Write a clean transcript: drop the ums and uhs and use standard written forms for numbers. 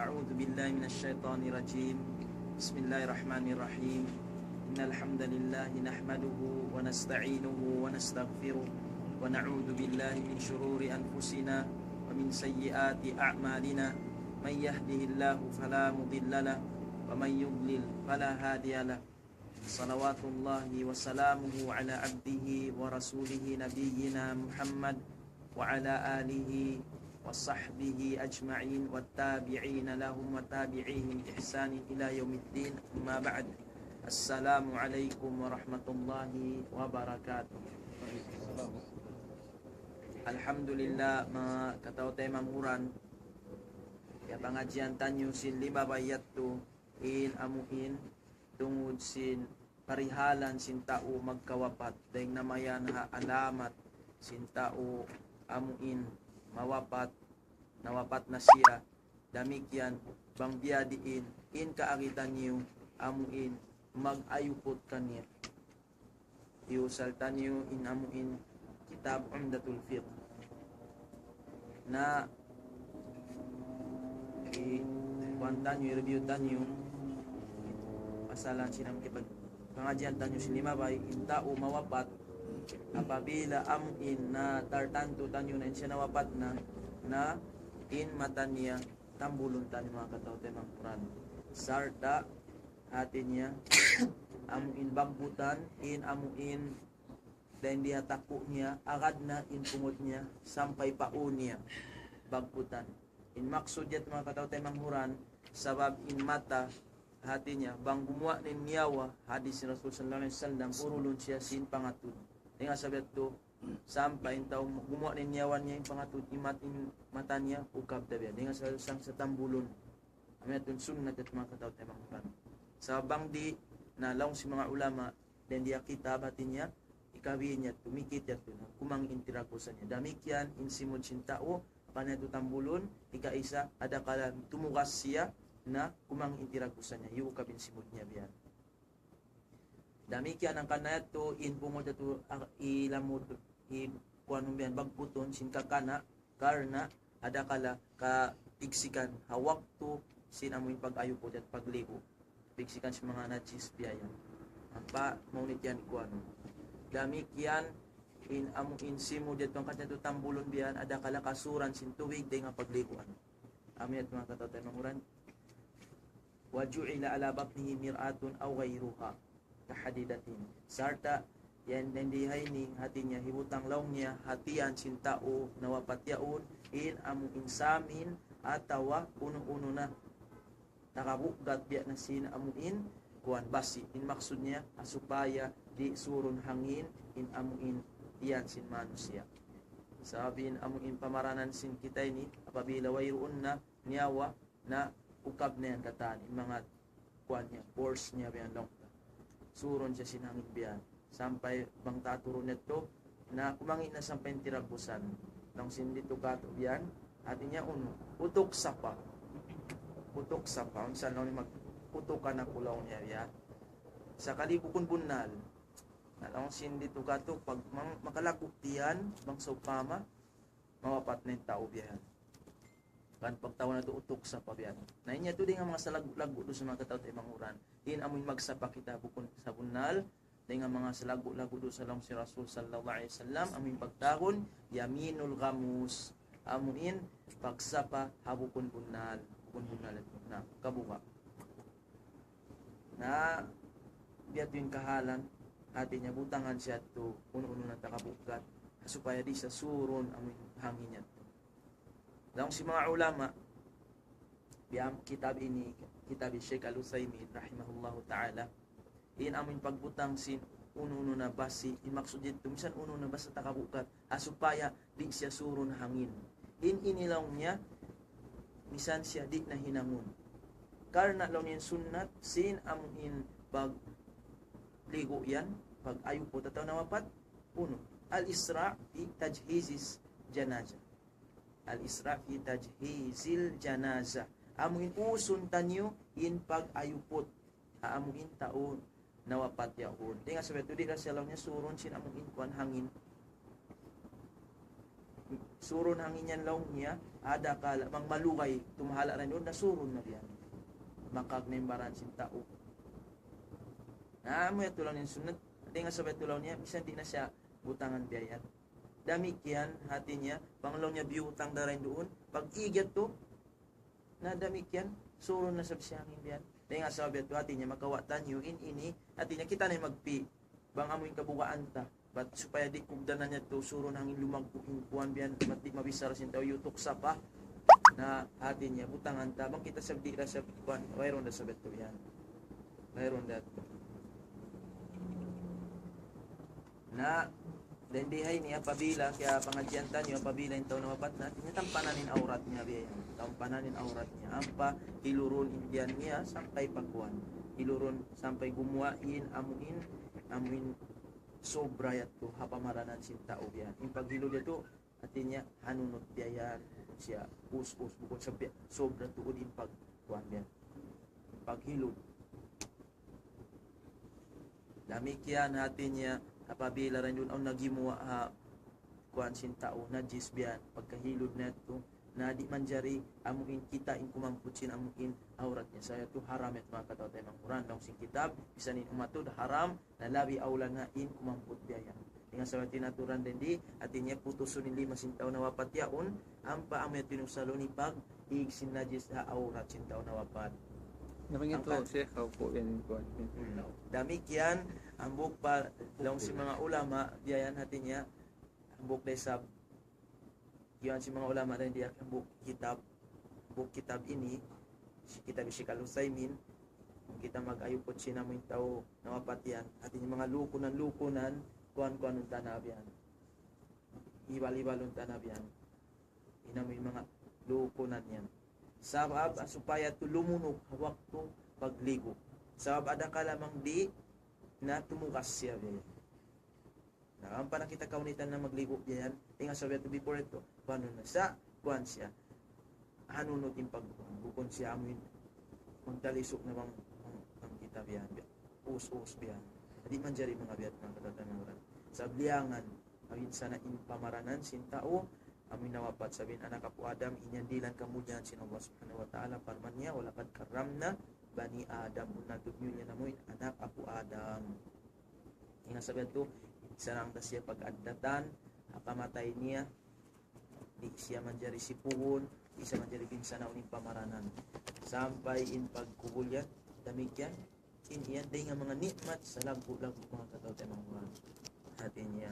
أعوذ بالله من الشيطان الرجيم. بسم الله الرحمن الرحيم. إن الحمد لله نحمده ونستعينه ونستغفره ونعوذ بالله من شرور أنفسنا ومن سيئات أعمالنا. من يهده الله فلا مضل له ومن يضلل فلا هادي له. صلوات الله وسلامه على عبده ورسوله نبينا محمد وعلى آله وصحبه أجمعين والتابعين لهم وتابعيهم بإحسان إلى يوم الدين. أما بعد. السلام عليكم ورحمة الله وبركاته. Alhamdulillah makataw tayo mamuran ya pangajian tanyo sin lima bayat to in amuin tungod sin parihalan sin tao magkawapat dahil namayan ha alamat sin tao amuin mawapat nawapat na siya damikyan bang biyadiin in kaakitan niyo amuin mag-ayupot kanya iusaltan niyo in amuin kitab Umdatul Fiqh na i-kuantan niyo i-review tanyo pasalan sinang kipag pangajian tanyo silimabay in tao mawapat apabila amuin na tartanto tanyo na siya nawapat na in mata niya tambulon tanyo mga katao tayo mga Quran sarta hati niya amuin bagbutan in amuin dahil di hatako niya agad na in pungot niya sampay paun niya bagbutan in maksud yat mga katao tayo mga Quran sabab in mata hati niya bang gumawa nin niyawa hadis ni Rasul sallallahu alaihi wasallam purulun siya sin pangatud. Dengan sabiat tu sampai tahu gumawa ni nyawan niya yung pangatut imat in mata niya ukab tabiya dengan sang setambulun ametun sunnah at mga kataw tayo mga sabang di nalaw si mga ulama dan dia kitabatin niya ikawi niya tumikit niya tu kumang intirakusan niya damikyan insimod sintao paano ito tambulun ikaisa ada kala tumukas siya na kumang intirakusan niya yung ukab insimod niya biyan. Damikian ang kanayat to in pumod to ilamod kuanong biyan bagputon sin kakana karna ada kala ka piksikan hawak to sin amoy pag-ayupod at pagligo piksikan si mga najis biyan apa maunit yan kuano damikian in amo insimo detong kanya to tambulon biyan ada kala kasuran sin tuwig day nga pagliguan amin at mga katatay manguran waju'ila ala batnihi mir'atun aw ghayruha kahadidatin sarta yan nandihay ni hati niya hibutang laong niya hatian sintao nawapatyaon in among insamin atawa uno-uno na nakabugat biya na sin amuin kuan basi in maksud niya asupaya di surun hangin in amuin tiyan sin manusia sabihin amuin pamaranan sin kita ini apabila wayroon na niyawa na ukab na yan katan in mga kuan niya force niya biyan long suron siya sinangin biyan sampai bang taturo neto na kumangin na sampai tirabusan nang sindito kato biyan atinya uno utok sapa unsa no ni magputukan na kulaw niya biyan sa kalibukon bunal na nang sindito kato pag makalagok tiyan bang sopama mawapat na yung tao biyan kan pagtawa na to utok sa pabiyan na inya to din nga mga salago do sa mga katawo tay manguran din amoy magsapa kita bukon sa bunal din nga mga salago do sa lang si Rasul sallallahu alaihi wasallam amoy pagtahon yaminul ghamus amuin pagsapa habukon bunal na kabuga na biya yung kahalan hati niya butangan siya to uno-uno na takabugat supaya di sa suron amoy hangin niya. Daong si mga ulama biyam kitab ini kitab Syekh Al-Utsaimin rahimahullahu ta'ala in amin pagbutang sin uno na basi in maksud dito minsan uno na basa takabukat asupaya di siya surun hangin in inilaw niya misan siya di na hinangon karna law niyan sunnat sin amin pag ligo yan pag ayupo tataw na wapat uno al-isra fi tajhizis janazah al-isra fi tajhizil janazah amuin usun tanyo in pag-ayupot amuin taon nawapat yaon tinga sabi to di ra siya lang niya suron sin amuin kuan hangin suron hangin yan laong niya, ada ka mang malukay, tumahala rin doon, nasuron na yan. Makag na yung baran sin tao. Mo yung tulaw niya sunod, hindi nga sabay tulaw niya, bisa di na siya butangan biyayat. Damik yan, hati niya, panglaw niya biutang na rin doon, pag igat to, na damik yan, suron na sa siyangin biyan. Hindi nga sabay to, hati niya, makawatan yun, ini, hati niya, kita na yung magpi, bang amoy kabukaan ta, but supaya di kubdanan niya to, suron hangin lumagpukin kuhan biyan, mati mabisar sin tao, yutok sa pa, na hati niya, butangan ta, bang kita sabdi ra sa kuhan, mayroon na sabay to yan. Mayroon na to. Na dendihay niya pabila kaya pangadyantan niyo pabila yung taon na mapat na tinatampananin aurat niya biya tampananin aurat niya ampa hiluron indian niya sampai pagkuan hiluron sampai gumuain amuin sobra yato hapamaranan sin tao biya yung paghilod yato atin niya hanunot biya siya us bukod sa biya sobra tuod in pagkuan biya paghilod damikian natin niya apabila rin yun ang nagimuwa kuan sin tao na jisbian pagkahilod na ito na di manjari amuin kita in kumamputin amuin aurat niya saya to haramet mga katao tayo ng Quran daw sin kitab bisanin umatod haram na labi aula nga in kumamput biya dengan sa tinaturan din di atin niya putusun in 5 sintaw na wapat yaon ang paamay tinusalo ni pag igsin najis ha aurat sintaw na wapat. Namang ito siya kaupo yan kuan. Damik yan ang buk pa lang si mga ulama diyan natin niya ang buk desab yan si mga ulama rin diyan ang buk kitab ini si kitab si Kalusaymin kita mag-ayupot sina mo yung tao na mapatian atin yung mga lukunan kuan-kuan ng tanab yan ibal-ibal ng tanab yan inamo yung mga lukunan yan sabab supaya to lumunog hawak to pagligo sabab ada ka lamang di na tumukas siya biya ang panakita kaunitan na magligo biya yan tinga sabi to before ito paano na sa kuan siya hanunot yung pagbukon siya amin magdalisok na bang ang kita biya us biya di man jari mga biyat ng katatanaran sa bliangan awin sana in pamaranan sin tao amin nawapat sabihin anak Apo Adam inyandilan kamudian sin Allah subhanahu wa ta'ala parman niya walakad karamna bani Adam unatub niya namoy anak Apo Adam nga sabihin to sarang ta siya pag-addatan kamatay niya di siya manjari sipuhon di siya manjari pinsanaw ni pamaranan sampai in pagkubulyan damigyan in iyan day nga mga nikmat sa lago mga katao tayo mga hati niya